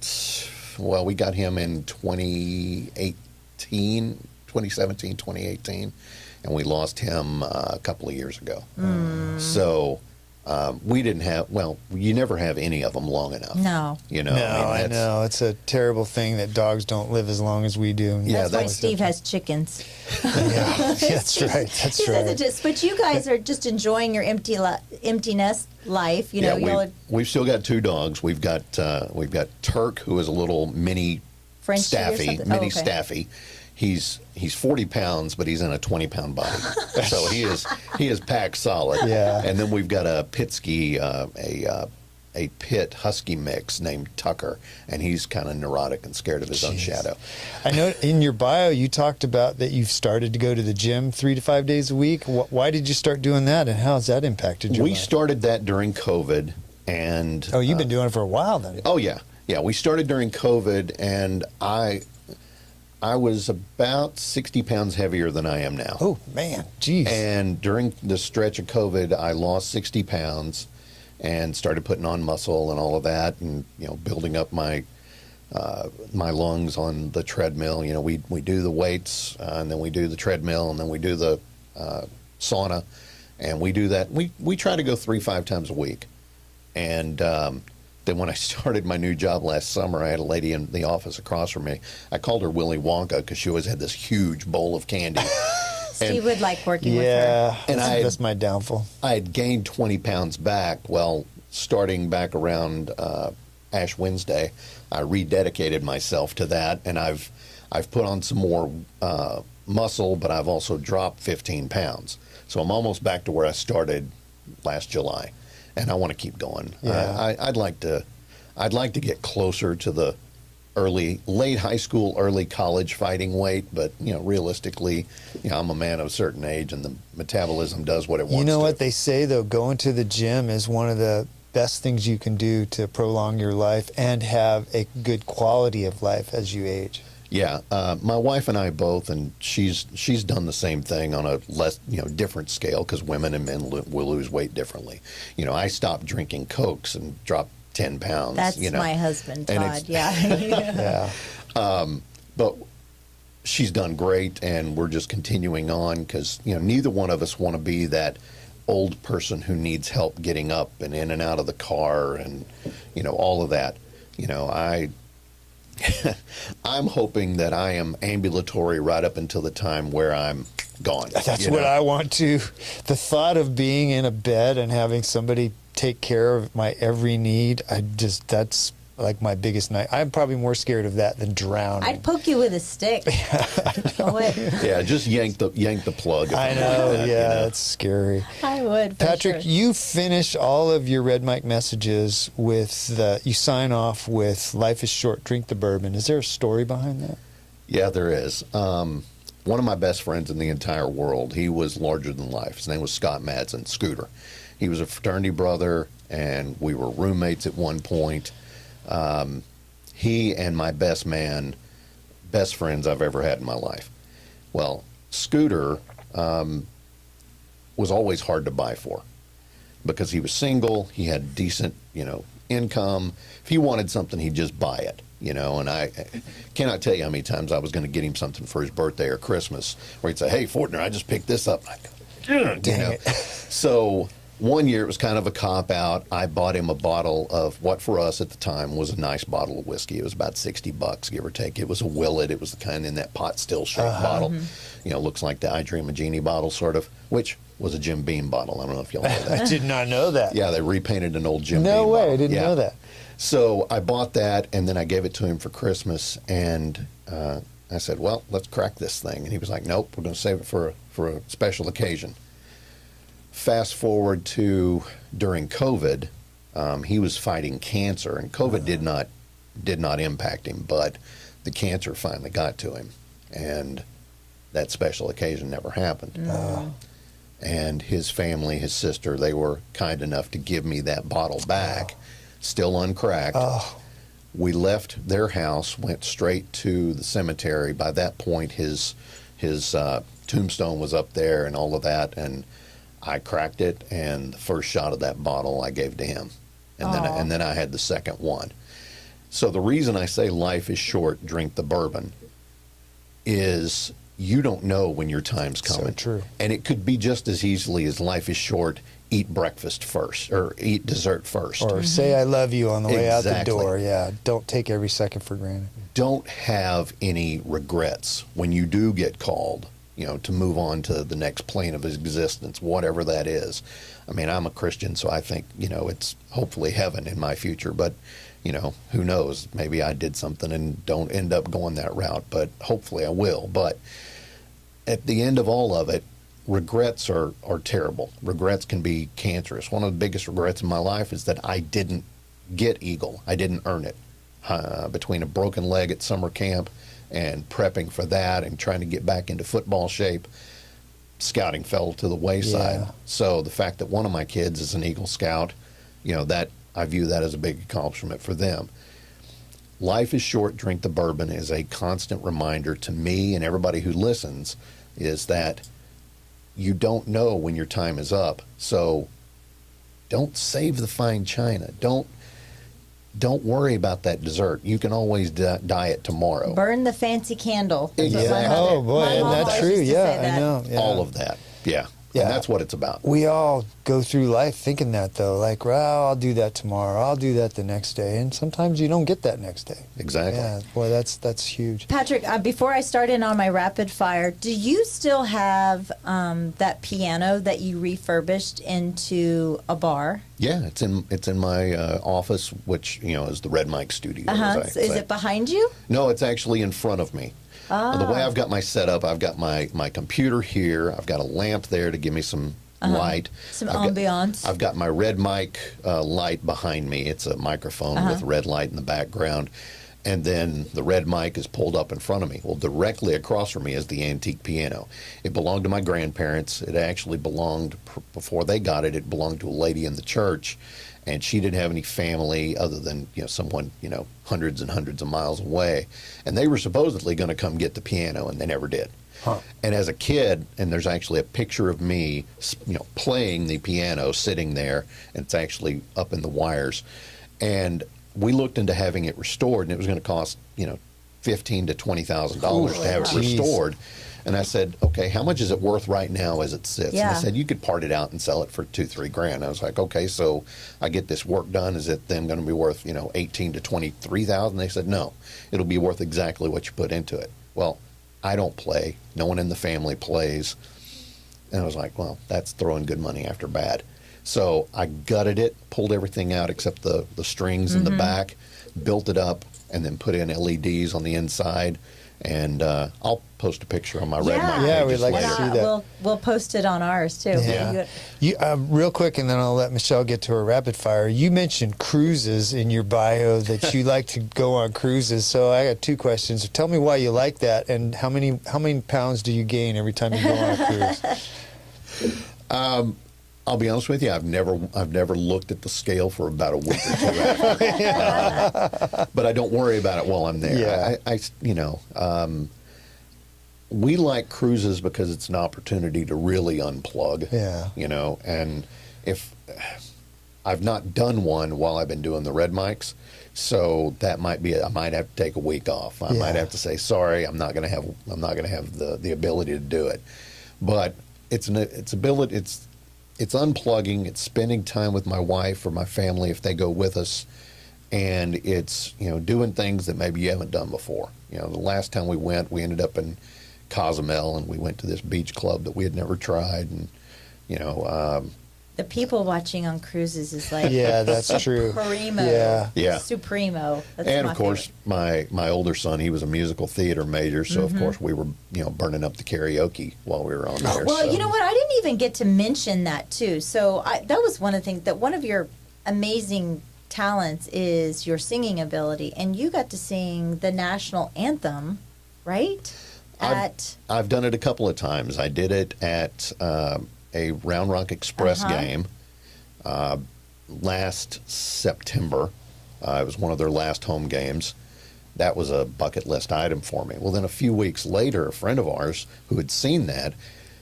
we got him in 2017, 2018, and we lost him a couple of years ago. So we didn't have, you never have any of them long enough. No. No, I know. It's a terrible thing that dogs don't live as long as we do. Yeah, That's why that's- Steve has chickens. Yeah, that's right. That's He says right. it just, but you guys are just enjoying your empty nest life. You know, y'all are we've still got 2 dogs. We've got Turk, who is a little mini Frenchie or Staffy, something? mini Oh, okay. Staffy. He's 40 pounds, but he's in a 20-pound body, so he is packed solid. Yeah. And then we've got a Pitsky, a pit husky mix named Tucker, and he's kind of neurotic and scared of his own Jeez. shadow. I know in your bio you talked about that you've started to go to the gym 3 to 5 days a week. Why did you start doing that, and how has that impacted your We life? started that during COVID, and Oh, you've been doing it for a while then. oh yeah. We started during COVID, and I was about 60 pounds heavier than I am now. Oh man, geez. And during the stretch of COVID, I lost 60 pounds and started putting on muscle and all of that, and building up my my lungs on the treadmill. We do the weights, and then we do the treadmill, and then we do the sauna, and we do that. We try to go 3-5 times a week, and then when I started my new job last summer, I had a lady in the office across from me. I called her Willy Wonka because she always had this huge bowl of candy. Steve would like working with her. yeah, And that's my downfall. I had gained 20 pounds back. Well, starting back around Ash Wednesday, I rededicated myself to that, and I've put on some more muscle, but I've also dropped 15 pounds. So I'm almost back to where I started last July, and I want to keep going. Yeah. I'd like to get closer to the late high school, early college fighting weight, but realistically, I'm a man of a certain age, and the metabolism does what it wants. You know to. what they say though? Going to the gym is one of the best things you can do to prolong your life and have a good quality of life as you age. Yeah, my wife and I both, and she's done the same thing on a less different scale, because women and men will lose weight differently. I stopped drinking Cokes and dropped 10 pounds. That's my husband, Todd. Yeah. But she's done great, and we're just continuing on, because neither one of us want to be that old person who needs help getting up and in and out of the car, and all of that. I'm hoping that I am ambulatory right up until the time where I'm gone. That's what I want to. The thought of being in a bed and having somebody take care of my every need, that's like my biggest night. I'm probably more scared of that than drowning. I'd poke you with a stick. Yeah, just yank the plug. I know, it's scary. I would, Patrick, sure. you finish all of your Red Mike messages with you sign off with "Life is short, drink the bourbon." Is there a story behind that? Yeah, there is. One of my best friends in the entire world, he was larger than life. His name was Scott Madsen, Scooter. He was a fraternity brother, and we were roommates at one point. He and my best friends I've ever had in my life. Well, Scooter was always hard to buy for, because he was single, he had decent, income. If he wanted something, he'd just buy it, and I cannot tell you how many times I was going to get him something for his birthday or Christmas, where he'd say, "Hey, Fortner, I just picked this up." And I'd go, Dang it. So one year, it was kind of a cop-out. I bought him a bottle of what for us at the time was a nice bottle of whiskey. It was about $60, give or take. It was a Willet. It was the kind in that pot still shaped bottle. Looks like the I Dream of Jeannie bottle, sort of, which was a Jim Beam bottle. I don't know if y'all know that. I did not know that. Yeah, they repainted an old Jim Beam No way, bottle. I didn't know that. So I bought that, and then I gave it to him for Christmas, and I said, "Well, let's crack this thing." And he was like, "Nope, we're going to save it for a special occasion." Fast forward to during COVID, he was fighting cancer, and COVID did not impact him, but the cancer finally got to him, and that special occasion never happened. And his family, his sister, they were kind enough to give me that bottle back, still uncracked. We left their house, went straight to the cemetery. By that point, his tombstone was up there and all of that, and I cracked it, and the first shot of that bottle I gave to him, and then I had the second one. So the reason I say life is short, drink the bourbon, is you don't know when your time's coming. So true. And it could be just as easily as life is short, eat breakfast first, or eat dessert first. Or say "I love you" on the way out the Exactly. door. Yeah, don't take every second for granted. Don't have any regrets when you do get called, to move on to the next plane of existence, whatever that is. I mean, I'm a Christian, so I think, it's hopefully heaven in my future, but, who knows? Maybe I did something and don't end up going that route, but hopefully I will. But at the end of all of it, regrets are terrible. Regrets can be cancerous. One of the biggest regrets in my life is that I didn't get Eagle. I didn't earn it. Between a broken leg at summer camp and prepping for that and trying to get back into football shape, scouting fell to the wayside. Yeah. So the fact that one of my kids is an Eagle Scout, that I view that as a big accomplishment for them. Life is short, drink the bourbon is a constant reminder to me and everybody who listens, is that you don't know when your time is up. So don't save the fine china. Don't worry about that dessert. You can always diet tomorrow. Burn the fancy candle. That's what Exactly. my mother- Oh boy, my isn't mom that always true? used to Yeah, say that. I know. Yeah. All of that. Yeah. Yeah. And that's what it's about. We all go through life thinking that, though, like, well, I'll do that tomorrow, I'll do that the next day, and sometimes you don't get that next day. Exactly. Yeah, boy, that's huge. Patrick, before I start in on my rapid fire, do you still have that piano that you refurbished into a bar? Yeah, it's in my office, which is the Red Mike studio. As I So is say. it behind you? No, it's actually in front of me. The way I've got my setup, I've got my computer here. I've got a lamp there to give me some light. Some I've ambiance. I've got my red mic light behind me. It's a microphone with red light in the background. And then the red mic is pulled up in front of me. Well, directly across from me is the antique piano. It belonged to my grandparents. It actually belonged, before they got it, it belonged to a lady in the church. And she didn't have any family other than, someone, hundreds and hundreds of miles away. And they were supposedly going to come get the piano, and they never did. Huh. And as a kid, and there's actually a picture of me, playing the piano, sitting there, and it's actually up in the wires. And we looked into having it restored, and it was going to cost, $15,000 to $20,000 to have it restored. And I said, okay, how much is it worth right now as it sits? Yeah. And I said, you could part it out and sell it for $2-3 grand. I was like, okay, so I get this work done. Is it then going to be worth, $18,000 to $23,000? They said, no, it'll be worth exactly what you put into it. Well, I don't play. No one in the family plays. And I was like, well, that's throwing good money after bad. So I gutted it, pulled everything out except the strings in the back, built it up, and then put in LEDs on the inside. And I'll post a picture on my Red Mic Yeah, pages we'd like later. to see that. We'll post it on ours too. Yeah. Real quick, and then I'll let Michelle get to her rapid fire. You mentioned cruises in your bio, that you like to go on cruises. So I got 2 questions. Tell me why you like that, and how many pounds do you gain every time you go on a cruise? I'll be honest with you. I've never looked at the scale for about a week or 2 after. But I don't worry about it while I'm there. Yeah. We like cruises because it's an opportunity to really unplug. Yeah. And if I've not done one while I've been doing the Red Mics, so that might be. I might have to take a week off. I might have to say sorry. I'm not going to have the ability to do it. But it's unplugging, it's spending time with my wife or my family if they go with us, and it's, doing things that maybe you haven't done before. The last time we went, we ended up in Cozumel, and we went to this beach club that we had never tried, and, The people watching on cruises is like Yeah, that's true. Supremo. Yeah. Supremo. That's and my of course, favorite. my older son, he was a musical theater major, so of course we were, burning up the karaoke while we were on there. Well, so. you know what? I didn't even get to mention that too. So that was one of the things that one of your amazing talents is your singing ability, and you got to sing the national anthem, right? I've done it a couple of times. I did it at a Round Rock Express game last September. It was one of their last home games. That was a bucket list item for me. Well, then a few weeks later, a friend of ours who had seen that,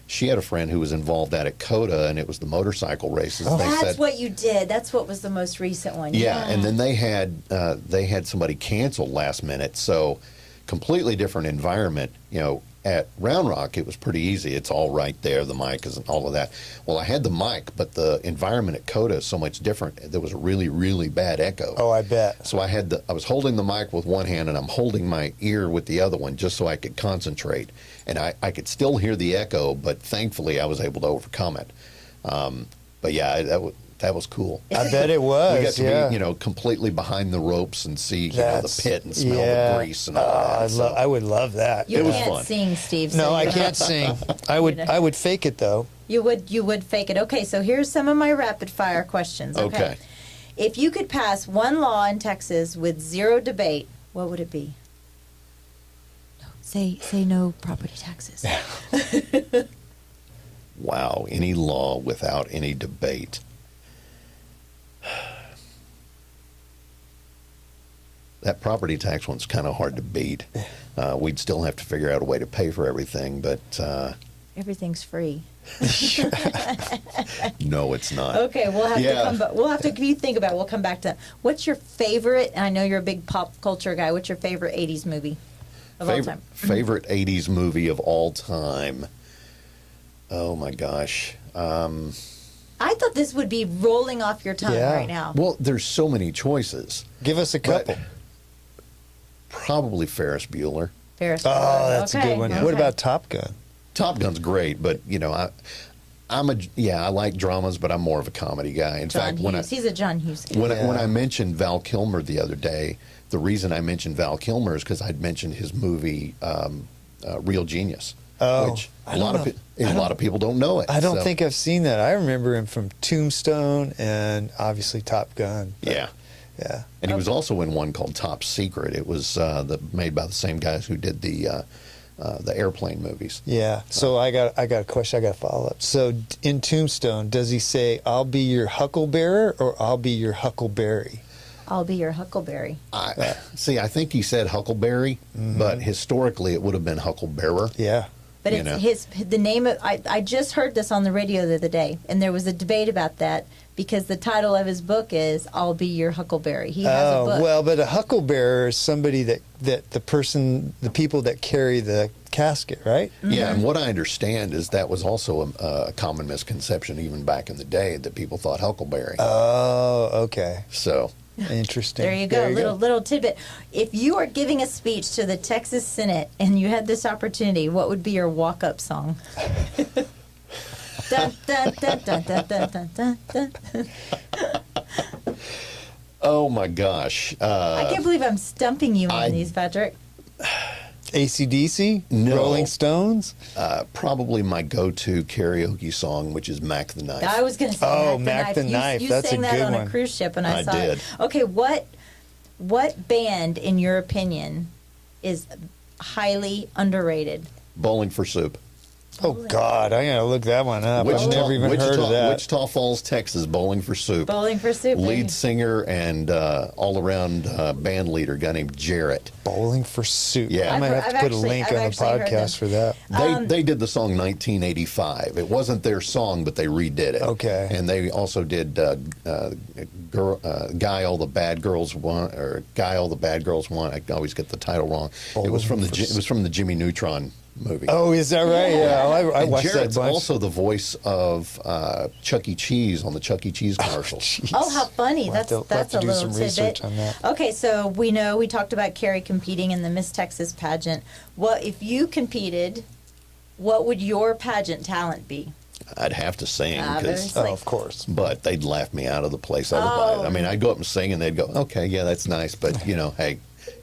she had a friend who was involved at Coda, and it was the motorcycle races. Oh. That's what you did. That's what was the most recent one. Yeah, and then they had somebody canceled last minute, so completely different environment. At Round Rock, it was pretty easy. It's all right there, the mic is all of that. Well, I had the mic, but the environment at Coda is so much different. There was a really, really bad echo. Oh, I bet. So I was holding the mic with one hand, and I'm holding my ear with the other one just so I could concentrate. And I could still hear the echo, but thankfully I was able to overcome it. But yeah, that was cool. I bet it was. We got to be, completely behind the ropes and see, the pit and smell the grease and all that. I would love that. You It was can't fun. sing, Steve. so No, you I don't- can't sing. I would fake it though. You would fake it. Okay, so here's some of my rapid fire questions. Okay. If you could pass one law in Texas with zero debate, what would it be? No, say no property taxes. Wow, any law without any debate. That property tax one's kind of hard to beat. We'd still have to figure out a way to pay for everything, but Everything's free. no, it's not. Okay, we'll have to Yeah. come back. We'll have to. If you think about it, we'll come back to that. What's your favorite? And I know you're a big pop culture guy. What's your favorite '80s movie of all time? Favorite 80s movie of all time. Oh my gosh. I thought this would be rolling off your tongue Yeah. right now. Well, there's so many choices. Give us a But couple. probably Ferris Bueller. Ferris Oh, Bueller. that's a Okay, good one. okay. What about Top Gun? Top Gun's great, but I like dramas, but I'm more of a comedy guy. In John fact, Hughes. He's a John Hughes guy. when Yeah. I mentioned Val Kilmer the other day, the reason I mentioned Val Kilmer is because I'd mentioned his movie Real Genius. Oh, which I a don't lot of know. a lot of people don't know it. I don't so- think I've seen that. I remember him from Tombstone and obviously Top Gun. but- Yeah. Yeah. And he was also in one called Top Secret. It was made by the same guys who did the airplane movies. Yeah. So I got a question. I got to follow up. So in Tombstone, does he say, "I'll be your hucklebearer" or "I'll be your huckleberry"? I'll be your huckleberry. I think he said Huckleberry, but historically it would have been Hucklebearer. Yeah. But You it's know. the name of. I just heard this on the radio the other day, and there was a debate about that because the title of his book is "I'll Be Your Huckleberry." He has a book. Well, but a hucklebearer is somebody that the people that carry the casket, right? Yeah, and what I understand is that was also a common misconception even back in the day that people thought Huckleberry. Oh, okay. So Interesting. There you go, little tidbit. If you are giving a speech to the Texas Senate and you had this opportunity, what would be your walk-up song? Dun, dun, dun, dun, dun, dun, dun, dun, dun. oh my gosh. I can't believe I'm stumping you on these, Patrick. AC/DC? No. Rolling Stones? Probably my go-to karaoke song, which is Mac the Knife. I was going to say Oh, Mac the Knife. You That's sang a that good on one. a cruise ship, and I saw did. it. Okay, what band, in your opinion, is highly underrated? Bowling for Soup. Oh, God. I got to look that one up. I've never even heard of that. Wichita Falls, Texas, Bowling for Soup. Bowling for Soup. baby. Lead singer and all-around band leader, a guy named Jarrett. Bowling for Soup. Yeah. I might have to put a link on the I've actually heard podcast for that. They did the song 1985. It wasn't their song, but they redid it. Okay. And they also did Guy All the Bad Girls Want, or Guy All the Bad Girls Want. I always get the title wrong. It was from the Jimmy Neutron movie. Oh, is that right? Yeah. I and watched Jarrett's that bunch. also the voice of Chuck E. Cheese on the Chuck E. Cheese commercials. Jeez. Oh, how funny! We'll have That's to a do little some research tidbit. on that. Okay, so we talked about Carrie competing in the Miss Texas pageant. What if you competed? What would your pageant talent be? I'd have to sing, Obviously. Oh, of course. but they'd laugh me out of the place otherwise. I mean, I'd go up and sing, and they'd go, "Okay, yeah, that's nice, but hey,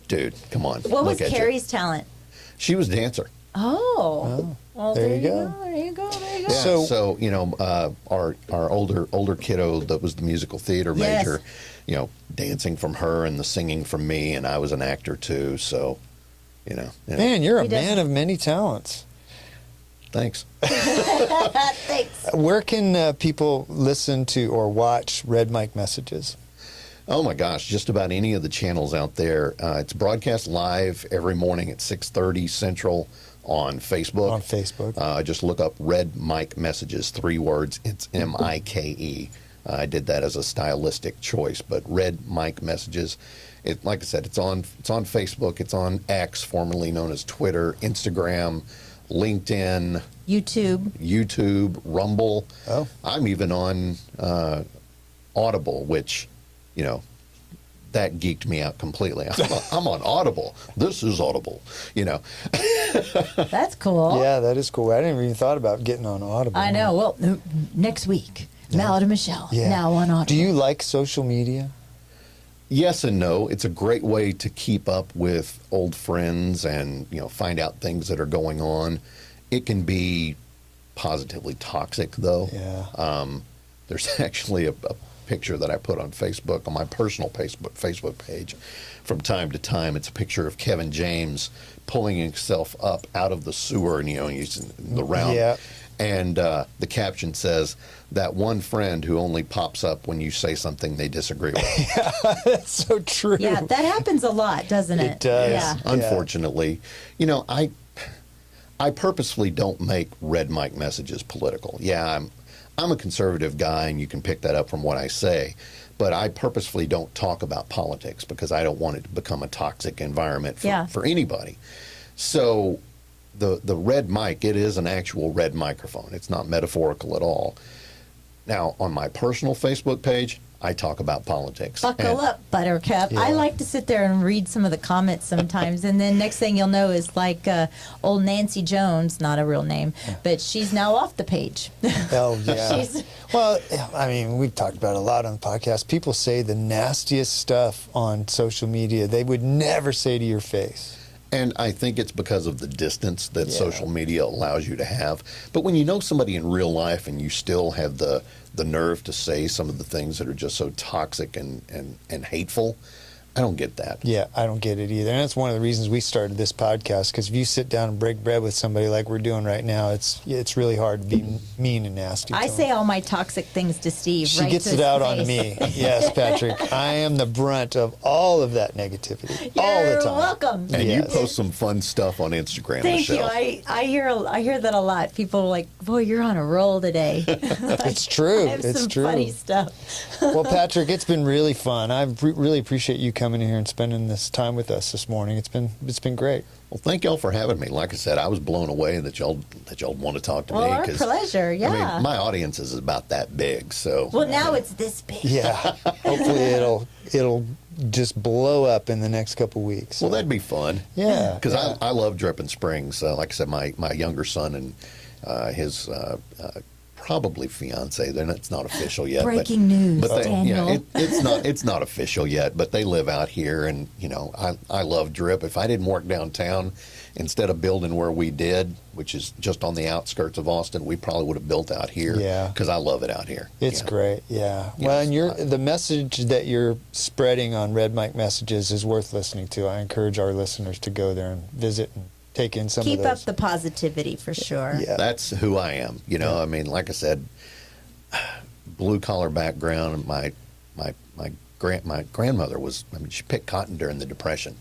dude, come on." What was look at you." Carrie's talent? She was a dancer. Oh, well, there you go. There you go. Yeah, So- so our older kiddo that was the musical theater Yes. major, dancing from her and the singing from me, and I was an actor too. So, Man, you're a He does- man of many talents. thanks. Thanks. Where can people listen to or watch Red Mike Messages? Oh my gosh, just about any of the channels out there. It's broadcast live every morning at 6:30 Central on Facebook. On Facebook. Just look up Red Mike Messages, 3 words. It's Mike. I did that as a stylistic choice, but Red Mike Messages. Like I said, it's on Facebook. It's on X, formerly known as Twitter, Instagram, LinkedIn, YouTube. Rumble. Oh. I'm even on Audible, which, that geeked me out completely. I'm on Audible. This is Audible, That's cool. Yeah, that is cool. I didn't even thought about getting on Audible. I know. Well, next week, Mallet and Michelle Yeah. now on Audible. Do you like social media? Yes and no. It's a great way to keep up with old friends and, find out things that are going on. It can be positively toxic, though. Yeah. There's actually a picture that I put on Facebook, on my personal Facebook page from time to time. It's a picture of Kevin James pulling himself up out of the sewer, and he's in the round. Yeah. And the caption says, "That one friend who only pops up when you say something they disagree with." That's so true. Yeah, that happens a lot, doesn't it? It does. Yeah. Unfortunately, I purposefully don't make Red Mike Messages political. Yeah, I'm a conservative guy, and you can pick that up from what I say. But I purposefully don't talk about politics because I don't want it to become a toxic environment for anybody. So the red mic, it is an actual red microphone. It's not metaphorical at all. Now, on my personal Facebook page, I talk about politics. Buckle up, Buttercup. Yeah. I like to sit there and read some of the comments sometimes, and then next thing you'll know is like old Nancy Jones, not a real name, but she's now off the page. Oh, yeah. She's- Well, I mean, we've talked about it a lot on the podcast. People say the nastiest stuff on social media they would never say to your face. And I think it's because of the distance that Yeah. social media allows you to have. But when you know somebody in real life and you still have the nerve to say some of the things that are just so toxic and hateful, I don't get that. Yeah, I don't get it either. And that's one of the reasons we started this podcast, because if you sit down and break bread with somebody like we're doing right now, it's really hard to be mean and nasty. I to say them. all my toxic things to Steve. She right gets to it his out on face. me. Yes, Patrick. I am the brunt of all of that negativity all the You're time. welcome. And Yes. you post some fun stuff on Instagram, Thank you. Michelle. I hear that a lot. People are like, "Boy, you're on a roll today." It's true. I have It's some true. funny stuff. Well, Patrick, it's been really fun. I really appreciate you coming in here and spending this time with us this morning. It's been great. Well, thank y'all for having me. Like I said, I was blown away that y'all want to talk to Well, me. our 'cause, pleasure. Yeah. I mean, my audience is about that big, so. Well, now it's this big. Yeah. Hopefully it'll just blow up in the next couple weeks. Well, that'd be fun. Yeah. Because yeah. I love Dripping Springs. Like I said, my younger son and his probably fiance. It's not official yet. Breaking news, but Daniel. it's not official yet. But they live out here, and I love Drip. If I didn't work downtown, instead of building where we did, which is just on the outskirts of Austin, we probably would have built out here. Yeah. Because I love it out here. It's Yeah. great, yeah. Yes. Well, and the message that you're spreading on Red Mike Messages is worth listening to. I encourage our listeners to go there and visit and take in some Keep of up those. the positivity for sure. Yeah. That's who I am. Yeah. I mean, like I said, blue collar background. My grandmother was. I mean, she picked cotton during the Depression.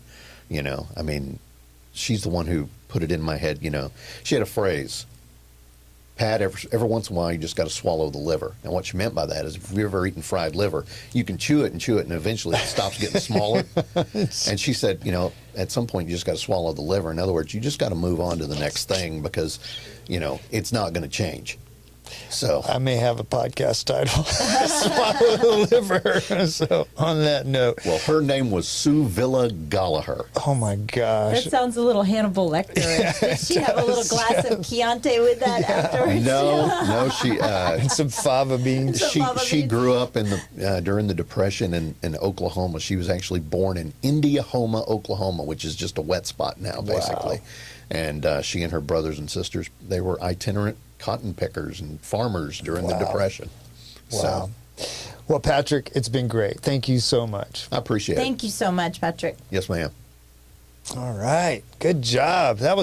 I mean, she's the one who put it in my head. She had a phrase. Pat, every once in a while, you just got to swallow the liver. And what she meant by that is, if you've ever eaten fried liver, you can chew it, and eventually it stops getting smaller. And she said, at some point, you just got to swallow the liver. In other words, you just got to move on to the next thing because, it's not going to change. So I may have a podcast title, Swallow the Liver. So on that note. well, her name was Sue Villa Gallagher. Oh my gosh. That sounds a little Hannibal Lecter. Did she have a little glass of Chianti with that afterwards? No, she And some fava beans. she grew up in during the Depression in Oklahoma. She was actually born in Indiahoma, Oklahoma, which is just a wet spot now, basically. Wow. And she and her brothers and sisters, they were itinerant cotton pickers and farmers during the Wow. Depression. Wow. Well, Patrick, it's been great. Thank you so much. I appreciate it. Thank you so much, Patrick. Yes, ma'am. All right. Good job. That was